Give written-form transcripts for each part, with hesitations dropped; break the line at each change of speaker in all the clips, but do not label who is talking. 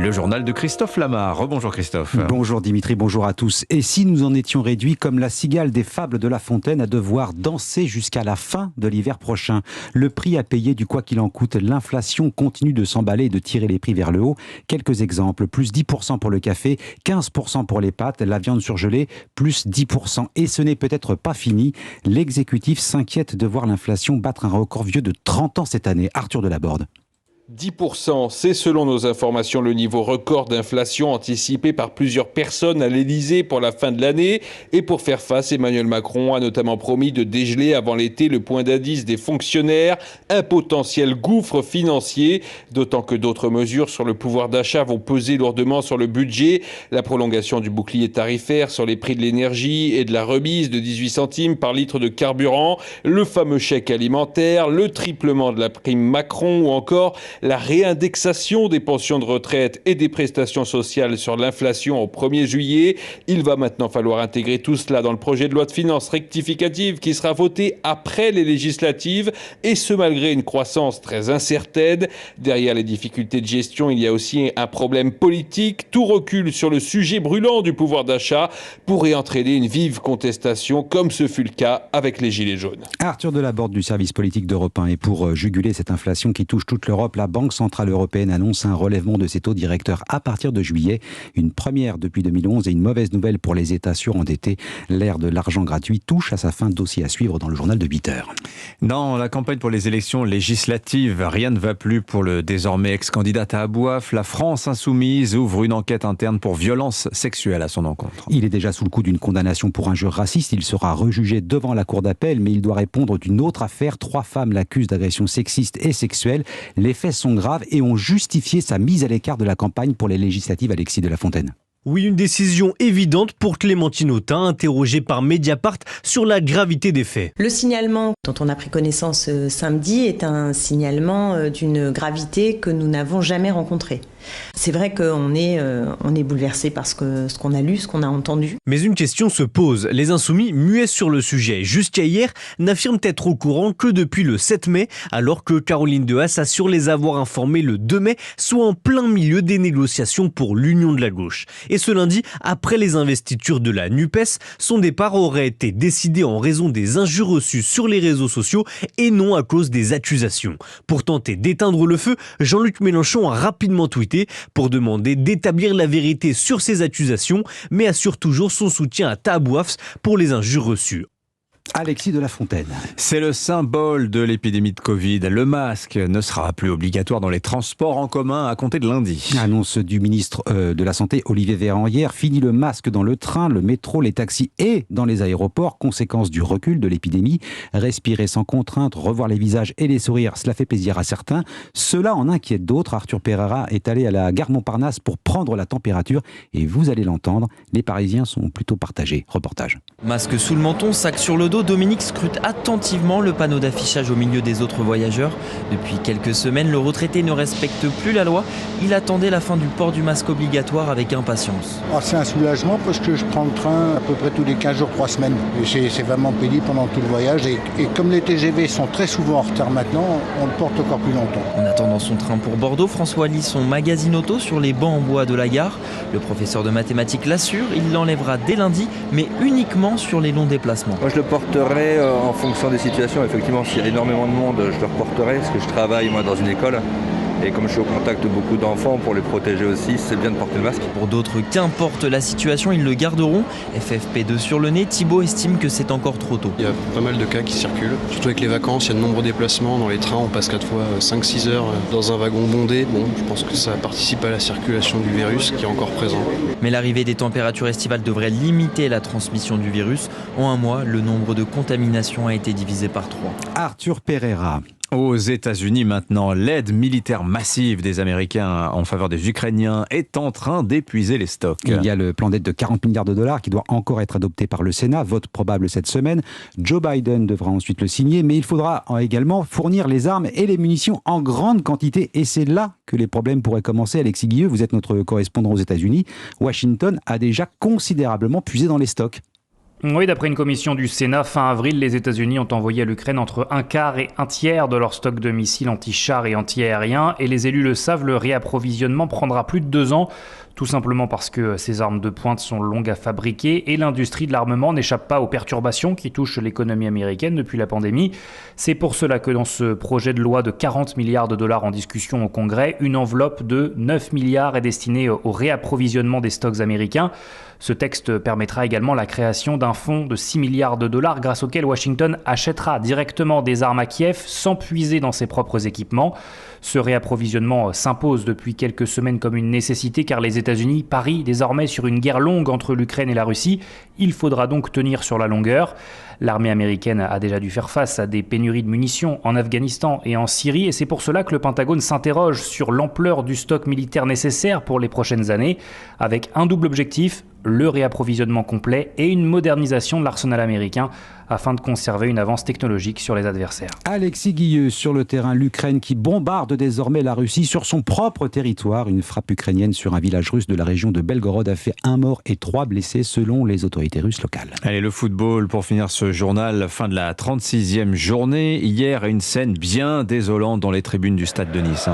Le journal de Christophe Lamar. Rebonjour Christophe.
Bonjour Dimitri, bonjour à tous. Et si nous en étions réduits comme la cigale des fables de La Fontaine à devoir danser jusqu'à la fin de l'hiver prochain? Le prix à payer du quoi qu'il en coûte, l'inflation continue de s'emballer et de tirer les prix vers le haut. Quelques exemples, plus 10% pour le café, 15% pour les pâtes, la viande surgelée, plus 10%. Et ce n'est peut-être pas fini. L'exécutif s'inquiète de voir l'inflation battre un record vieux de 30 ans cette année. Arthur Delaborde.
10%, c'est selon nos informations le niveau record d'inflation anticipé par plusieurs personnes à l'Elysée pour la fin de l'année. Et pour faire face, Emmanuel Macron a notamment promis de dégeler avant l'été le point d'indice des fonctionnaires, un potentiel gouffre financier, d'autant que d'autres mesures sur le pouvoir d'achat vont peser lourdement sur le budget. La prolongation du bouclier tarifaire sur les prix de l'énergie et de la remise de 18 centimes par litre de carburant, le fameux chèque alimentaire, le triplement de la prime Macron ou encore la réindexation des pensions de retraite et des prestations sociales sur l'inflation au 1er juillet. Il va maintenant falloir intégrer tout cela dans le projet de loi de finances rectificative qui sera voté après les législatives, et ce malgré une croissance très incertaine. Derrière les difficultés de gestion, il y a aussi un problème politique. Tout recul sur le sujet brûlant du pouvoir d'achat pourrait entraîner une vive contestation, comme ce fut le cas avec les Gilets jaunes.
Arthur Delaborde du service politique d'Europe 1. Et pour juguler cette inflation qui touche toute l'Europe, la Banque centrale européenne annonce un relèvement de ses taux directeurs à partir de juillet. Une première depuis 2011 et une mauvaise nouvelle pour les États surendettés. L'ère de l'argent gratuit touche à sa fin. Dossier à suivre dans le journal de 8 heures.
Dans la campagne pour les élections législatives, rien ne va plus pour le désormais ex-candidat à Abouaf. La France insoumise ouvre une enquête interne pour violence sexuelle à son encontre.
Il est déjà sous le coup d'une condamnation pour injure raciste. Il sera rejugé devant la cour d'appel, mais il doit répondre d'une autre affaire. 3 femmes l'accusent d'agression sexiste et sexuelle. Les faits sont graves et ont justifié sa mise à l'écart de la campagne pour les législatives. Alexis de La Fontaine.
Oui, une décision évidente pour Clémentine Autain, interrogée par Mediapart sur la gravité des faits.
Le signalement dont on a pris connaissance samedi est un signalement d'une gravité que nous n'avons jamais rencontrée. C'est vrai qu'on est bouleversé par ce qu'on a lu, ce qu'on a entendu.
Mais une question se pose. Les Insoumis, muets sur le sujet jusqu'à hier, n'affirment être au courant que depuis le 7 mai, alors que Caroline Dehaas assure les avoir informés le 2 mai, soit en plein milieu des négociations pour l'union de la gauche. Et ce lundi, après les investitures de la NUPES, son départ aurait été décidé en raison des injures reçues sur les réseaux sociaux et non à cause des accusations. Pour tenter d'éteindre le feu, Jean-Luc Mélenchon a rapidement tweeté pour demander d'établir la vérité sur ces accusations, mais assure toujours son soutien à Tabouafs pour les injures reçues.
Alexis de La Fontaine.
C'est le symbole de l'épidémie de Covid. Le masque ne sera plus obligatoire dans les transports en commun à compter de lundi.
Annonce du ministre de la Santé, Olivier Véran, hier. Fini le masque dans le train, le métro, les taxis et dans les aéroports. Conséquence du recul de l'épidémie. Respirer sans contrainte, revoir les visages et les sourires, cela fait plaisir à certains. Cela en inquiète d'autres. Arthur Pereira est allé à la gare Montparnasse pour prendre la température. Et vous allez l'entendre, les Parisiens sont plutôt partagés. Reportage.
Masque sous le menton, sac sur le dos, Dominique scrute attentivement le panneau d'affichage au milieu des autres voyageurs. Depuis quelques semaines, le retraité ne respecte plus la loi. Il attendait la fin du port du masque obligatoire avec impatience.
C'est un soulagement parce que je prends le train à peu près tous les 15 jours, 3 semaines. Et c'est vraiment pénible pendant tout le voyage. Et comme les TGV sont très souvent en retard maintenant, on le porte encore plus longtemps.
En attendant son train pour Bordeaux, François lit son magazine auto sur les bancs en bois de la gare. Le professeur de mathématiques l'assure, il l'enlèvera dès lundi, mais uniquement sur les longs déplacements.
Moi je le porterai en fonction des situations. Effectivement, s'il y a énormément de monde, je le reporterai parce que je travaille moi dans une école. Et comme je suis au contact de beaucoup d'enfants, pour les protéger aussi, c'est bien de porter le masque.
Pour d'autres, qu'importe la situation, ils le garderont. FFP2 sur le nez, Thibaut estime que c'est encore trop tôt.
Il y a pas mal de cas qui circulent, surtout avec les vacances, il y a de nombreux déplacements dans les trains, on passe 4 fois 5-6 heures dans un wagon bondé. Bon, je pense que ça participe à la circulation du virus qui est encore présent.
Mais l'arrivée des températures estivales devrait limiter la transmission du virus. En un mois, le nombre de contaminations a été divisé par 3.
Arthur Pereira.
Aux États-Unis maintenant, l'aide militaire massive des Américains en faveur des Ukrainiens est en train d'épuiser les stocks.
Il y a le plan d'aide de 40 milliards de dollars qui doit encore être adopté par le Sénat, vote probable cette semaine. Joe Biden devra ensuite le signer, mais il faudra également fournir les armes et les munitions en grande quantité. Et c'est là que les problèmes pourraient commencer. Alexis Guilleux, vous êtes notre correspondant aux États-Unis. Washington a déjà considérablement puisé dans les stocks.
Oui, d'après une commission du Sénat, fin avril, les États-Unis ont envoyé à l'Ukraine entre un quart et un tiers de leur stock de missiles anti-chars et anti-aériens. Et les élus le savent, le réapprovisionnement prendra plus de 2 ans. Tout simplement parce que ces armes de pointe sont longues à fabriquer et l'industrie de l'armement n'échappe pas aux perturbations qui touchent l'économie américaine depuis la pandémie. C'est pour cela que dans ce projet de loi de 40 milliards de dollars en discussion au Congrès, une enveloppe de 9 milliards est destinée au réapprovisionnement des stocks américains. Ce texte permettra également la création d'un fonds de 6 milliards de dollars grâce auquel Washington achètera directement des armes à Kiev sans puiser dans ses propres équipements. Ce réapprovisionnement s'impose depuis quelques semaines comme une nécessité car les États-Unis parient désormais sur une guerre longue entre l'Ukraine et la Russie. Il faudra donc tenir sur la longueur. L'armée américaine a déjà dû faire face à des pénuries de munitions en Afghanistan et en Syrie et c'est pour cela que le Pentagone s'interroge sur l'ampleur du stock militaire nécessaire pour les prochaines années avec un double objectif, le réapprovisionnement complet et une modernisation de l'arsenal américain afin de conserver une avance technologique sur les adversaires.
Alexis Guilleux sur le terrain, l'Ukraine qui bombarde désormais la Russie sur son propre territoire. Une frappe ukrainienne sur un village russe de la région de Belgorod a fait 1 mort et 3 blessés selon les autorités russes locales.
Allez, le football pour finir ce journal, fin de la 36e journée. Hier, une scène bien désolante dans les tribunes du stade de Nice.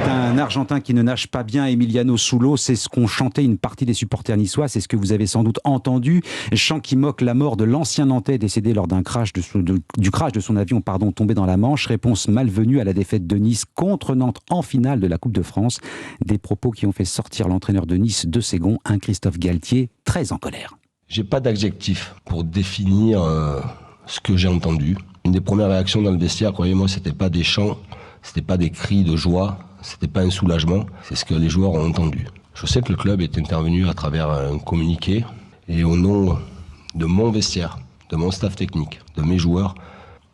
Un Argentin qui ne nage pas bien, Emiliano Soulo, c'est ce qu'ont chanté une partie des supporters niçois, c'est ce que vous avez sans doute entendu. Chant qui moque la mort de l'ancien Nantais décédé lors du crash de son avion tombé dans la Manche. Réponse malvenue à la défaite de Nice contre Nantes en finale de la Coupe de France. Des propos qui ont fait sortir l'entraîneur de Nice de ses gonds, un Christophe Galtier très en colère.
J'ai pas d'adjectif pour définir ce que j'ai entendu. Une des premières réactions dans le vestiaire, croyez-moi, c'était pas des chants, c'était pas des cris de joie. C'était pas un soulagement, c'est ce que les joueurs ont entendu. Je sais que le club est intervenu à travers un communiqué et au nom de mon vestiaire, de mon staff technique, de mes joueurs,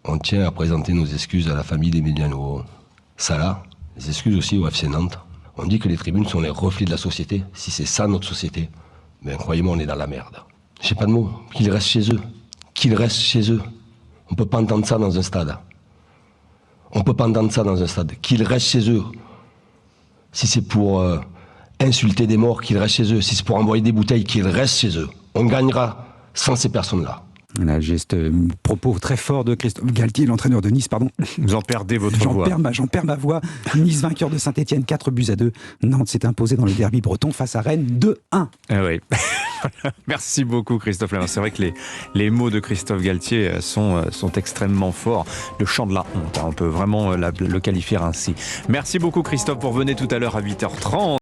on tient à présenter nos excuses à la famille d'Emiliano Sala, les excuses aussi au FC Nantes. On dit que les tribunes sont les reflets de la société. Si c'est ça notre société, ben croyez-moi, on est dans la merde. J'ai pas de mots, qu'ils restent chez eux. Qu'ils restent chez eux. On peut pas entendre ça dans un stade. On peut pas entendre ça dans un stade. Qu'ils restent chez eux. Si c'est pour insulter des morts, qu'ils restent chez eux. Si c'est pour envoyer des bouteilles, qu'ils restent chez eux. On gagnera sans ces personnes-là.
Voilà, propos très fort de Christophe Galtier, l'entraîneur de Nice, pardon.
Vous en perdez votre voix.
J'en perds ma voix. Nice vainqueur de Saint-Etienne, 4-2. Nantes s'est imposé dans le derby breton face à Rennes, 2-1.
Ah oui. Merci beaucoup Christophe Lamar. C'est vrai que les mots de Christophe Galtier sont extrêmement forts. Le chant de la honte, on peut vraiment le qualifier ainsi. Merci beaucoup Christophe pour venir tout à l'heure à 8h30.